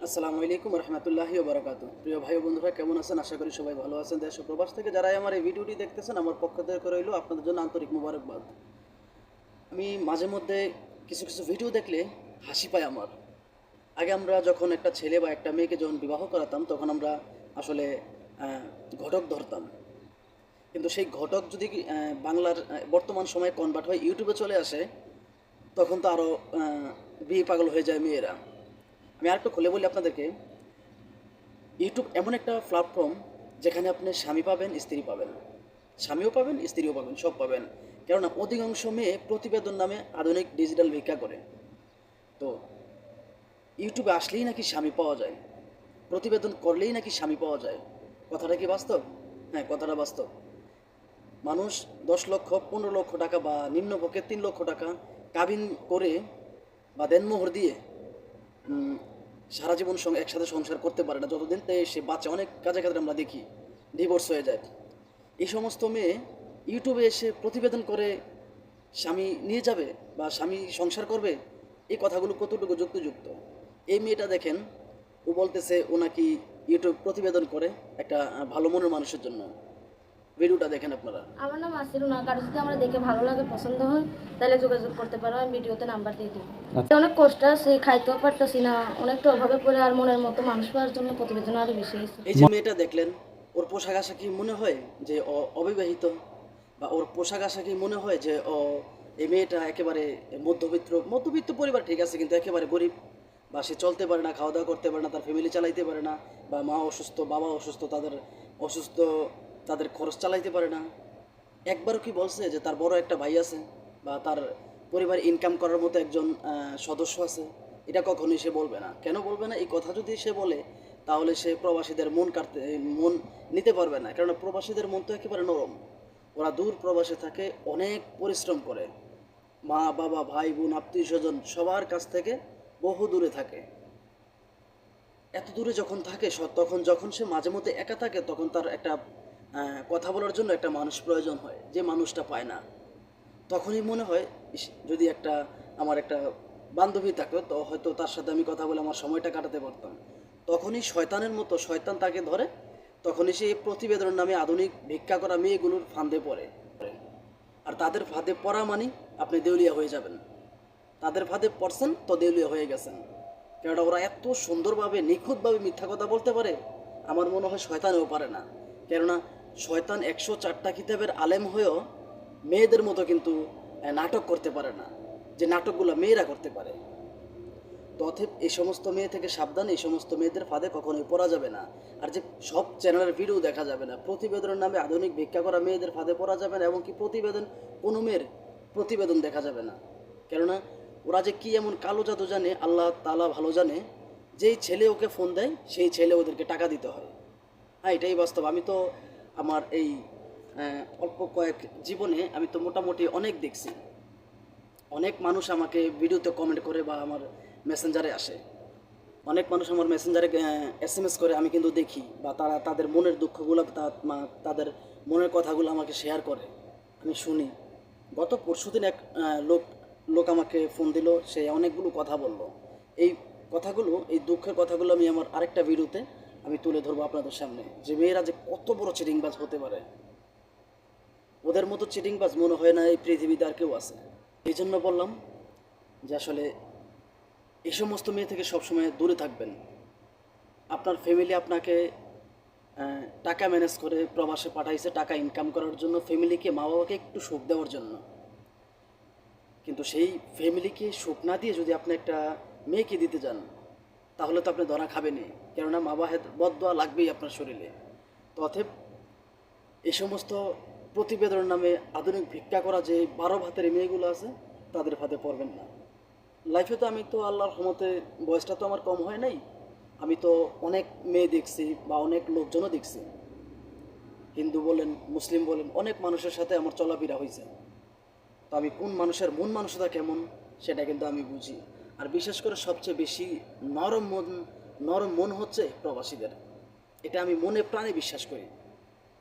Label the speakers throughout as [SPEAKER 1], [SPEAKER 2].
[SPEAKER 1] আসসালামু আলাইকুম রহমতুল্লাহি ওবরাকাতু। প্রিয় ভাই বন্ধুরা, কেমন আছেন? আশা করি সবাই ভালো আছেন। দেশ ও প্রবাস থেকে যারাই আমার এই ভিডিওটি দেখতেছেন, আমার পক্ষ থেকে রইল আপনাদের জন্য আন্তরিক মুবারকবাদ। আমি মাঝে মধ্যে কিছু কিছু ভিডিও দেখলে হাসি পায় আমার। আগে আমরা যখন একটা ছেলে বা একটা মেয়েকে যখন বিবাহ করাতাম, তখন আমরা আসলে আহ, ঘটক ধরতাম। কিন্তু সেই ঘটক যদি বাংলার বর্তমান সময়ে কনভার্ট হয়ে ইউটিউবে চলে আসে, তখন তো আরও বিয়ে পাগল হয়ে যায় মেয়েরা। আমি আরেকটু খুলে বলি আপনাদেরকে, ইউটিউব এমন একটা প্ল্যাটফর্ম যেখানে আপনি স্বামী পাবেন, স্ত্রী পাবেন, স্বামীও পাবেন, স্ত্রীও পাবেন, সব পাবেন। কেননা অধিকাংশ মেয়ে প্রতিবেদন নামে আধুনিক ডিজিটাল ভিক্ষা করে। তো ইউটিউবে আসলেই নাকি স্বামী পাওয়া যায়, প্রতিবেদন করলেই নাকি স্বামী পাওয়া যায়। কথাটা কি বাস্তব? হ্যাঁ, কথাটা বাস্তব। মানুষ 10 লক্ষ, 15 লক্ষ টাকা বা নিম্নপক্ষে 3 লক্ষ টাকা কাবিন করে বা দেনমোহর দিয়ে সারা জীবন সঙ্গে একসাথে সংসার করতে পারে না, যতদিন সে বাচ্চা। অনেক কাজে ক্ষেত্রে আমরা দেখি ডিভোর্স হয়ে যায়। এই সমস্ত মেয়ে ইউটিউবে এসে প্রতিবেদন করে স্বামী নিয়ে যাবে বা স্বামী সংসার করবে, এই কথাগুলো কতটুকু যুক্তিযুক্ত? এই মেয়েটা দেখেন, ও বলতেছে ও নাকি ইউটিউব প্রতিবেদন করে একটা ভালো মনের মানুষের জন্য। ভিডিওটা দেখেন আপনারা।
[SPEAKER 2] আমার নাম আসিরুনা। কারো যদি আমরা দেখে ভালো লাগে, পছন্দ হয়, তাহলে যোগাযোগ করতে পারো। আমি ভিডিওতে নাম্বার দিয়ে দিই। অনেক কষ্ট আছে, খাইতেও পারতেছি না, অনেকটা অভাবে পড়ে। আর মনের মতো মানুষ পাওয়ার জন্য প্রতিবেদন আরো বেশি হয়েছে।
[SPEAKER 1] এই যে মেয়েটা দেখলেন, ওর পোশাক আশাক কি মনে হয় যে অবিবাহিত? বা ওর পোশাক আশাক কি মনে হয় যে এই মেয়েটা একেবারে মধ্যবিত্ত মধ্যবিত্ত পরিবার, ঠিক আছে, কিন্তু একেবারে গরিব? বা সে চলতে পারে না, খাওয়া দাওয়া করতে পারে না, তার ফ্যামিলি চালাইতে পারে না, বা মা অসুস্থ, বাবা অসুস্থ, তাদের অসুস্থ, তাদের খরচ চালাইতে পারে না? একবারও কি বলছে যে তার বড় একটা ভাই আছে বা তার পরিবার ইনকাম করার মতো একজন সদস্য আছে? এটা কখনোই সে বলবে না। কেন বলবে না? এই কথা যদি সে বলে, তাহলে সে প্রবাসীদের মন নিতে পারবে না। কারণ প্রবাসীদের মন তো একেবারে নরম। ওরা দূর প্রবাসে থাকে, অনেক পরিশ্রম করে, মা বাবা ভাই বোন আত্মীয় স্বজন সবার কাছ থেকে বহু দূরে থাকে। এত দূরে যখন থাকে, তখন যখন সে মাঝে মধ্যে একা থাকে, তখন তার একটা কথা বলার জন্য একটা মানুষ প্রয়োজন হয়, যে মানুষটা পায় না। তখনই মনে হয়, ইস, যদি আমার একটা বান্ধবী থাকতো, তো হয়তো তার সাথে আমি কথা বলে আমার সময়টা কাটাতে পারতাম। তখনই শয়তানের মতো শয়তান তাকে ধরে, তখনই সে প্রতিবেদনের নামে আধুনিক ভিক্ষা করা মেয়েগুলোর ফাঁদে পড়ে। আর তাদের ফাঁদে পড়া মানে আপনি দেউলিয়া হয়ে যাবেন। তাদের ফাঁদে পড়ছেন তো দেউলিয়া হয়ে গেছেন। কেননা ওরা এত সুন্দরভাবে নিখুঁতভাবে মিথ্যা কথা বলতে পারে, আমার মনে হয় শয়তানেও পারে না। কেননা শয়তান 104টা কিতাবের আলেম হয়েও মেয়েদের মতো কিন্তু নাটক করতে পারে না, যে নাটকগুলো মেয়েরা করতে পারে। তো অতএব এই সমস্ত মেয়ে থেকে সাবধান, এই সমস্ত মেয়েদের ফাঁদে কখনোই পড়া যাবে না। আর যে সব চ্যানেলের ভিডিও দেখা যাবে না, প্রতিবেদনের নামে আধুনিক ভিক্ষা করা মেয়েদের ফাঁদে পড়া যাবে না, এবং কি প্রতিবেদন, কোনো মেয়ের প্রতিবেদন দেখা যাবে না। কেননা ওরা যে কি এমন কালো জাদু জানে, আল্লাহ তাআলা ভালো জানে। যেই ছেলে ওকে ফোন দেয়, সেই ছেলে ওদেরকে টাকা দিতে হয়। হ্যাঁ, এটাই বাস্তব। আমি তো আমার এই অল্প কয়েক জীবনে আমি তো মোটামুটি অনেক দেখছি। অনেক মানুষ আমাকে ভিডিওতে কমেন্ট করে বা আমার মেসেঞ্জারে আসে। অনেক মানুষ আমার মেসেঞ্জারে SMS করে, আমি কিন্তু দেখি। বা তারা তাদের মনের দুঃখগুলো, তাদের মনের কথাগুলো আমাকে শেয়ার করে, আমি শুনি। গত পরশুদিন এক লোক লোক আমাকে ফোন দিল, সে অনেকগুলো কথা বলল। এই কথাগুলো, এই দুঃখের কথাগুলো আমি আমার আরেকটা ভিডিওতে আমি তুলে ধরবো আপনাদের সামনে, যে মেয়েরা যে কত বড় চিটিংবাজ হতে পারে। ওদের মতো চিটিংবাজ মনে হয় না এই পৃথিবীতে আর কেউ আছে। এই জন্য বললাম যে আসলে এই সমস্ত মেয়ে থেকে সবসময় দূরে থাকবেন। আপনার ফ্যামিলি আপনাকে টাকা ম্যানেজ করে প্রবাসে পাঠাইছে টাকা ইনকাম করার জন্য, ফ্যামিলিকে, মা বাবাকে একটু সুখ দেওয়ার জন্য। কিন্তু সেই ফ্যামিলিকে সুখ না দিয়ে যদি আপনি একটা মেয়েকে দিতে যান, তাহলে তো আপনি ধরা খাবেনই। কেননা মা বাবার বদদোয়া লাগবেই আপনার শরীরে। তো অতএব এই সমস্ত প্রতিবেদনের নামে আধুনিক ভিক্ষা করা যে 12 ভাতের মেয়েগুলো আছে, তাদের ফাঁদে পড়বেন না। লাইফে তো আমি তো আল্লাহর রহমতে বয়সটা তো আমার কম হয় নাই। আমি তো অনেক মেয়ে দেখছি বা অনেক লোকজনও দেখছি। হিন্দু বলেন, মুসলিম বলেন, অনেক মানুষের সাথে আমার চলাফেরা হয়েছে। তো আমি কোন মানুষের মন মানসিকতা কেমন, সেটা কিন্তু আমি বুঝি। আর বিশেষ করে সবচেয়ে বেশি নরম মন, নরম মন হচ্ছে প্রবাসীদের। এটা আমি মনে প্রাণে বিশ্বাস করি।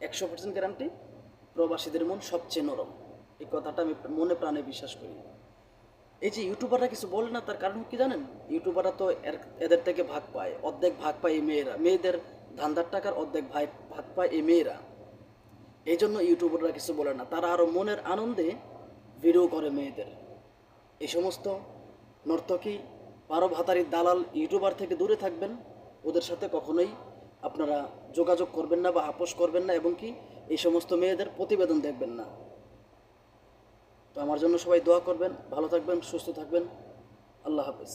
[SPEAKER 1] 100% গ্যারান্টি, প্রবাসীদের মন সবচেয়ে নরম। এই কথাটা আমি মনে প্রাণে বিশ্বাস করি। এই যে ইউটিউবাররা কিছু বলে না, তার কারণ কি জানেন? ইউটিউবাররা তো এদের থেকে ভাগ পায়, অর্ধেক ভাগ পায় এই মেয়েরা, মেয়েদের ধান্দার টাকার অর্ধেক ভাগ পায় এই মেয়েরা। এই জন্য ইউটিউবাররা কিছু বলে না, তারা আরও মনের আনন্দে ভিডিও করে মেয়েদের। এই সমস্ত নর্তকী পারো ভাতারি দালাল ইউটিউবার থেকে দূরে থাকবেন, ওদের সাথে কখনোই আপনারা যোগাযোগ করবেন না বা আপোষ করবেন না, এবং কি এই সমস্ত মেয়েদের প্রতিবেদন দেখবেন না। তো আমার জন্য সবাই দোয়া করবেন, ভালো থাকবেন, সুস্থ থাকবেন, আল্লাহ হাফেজ।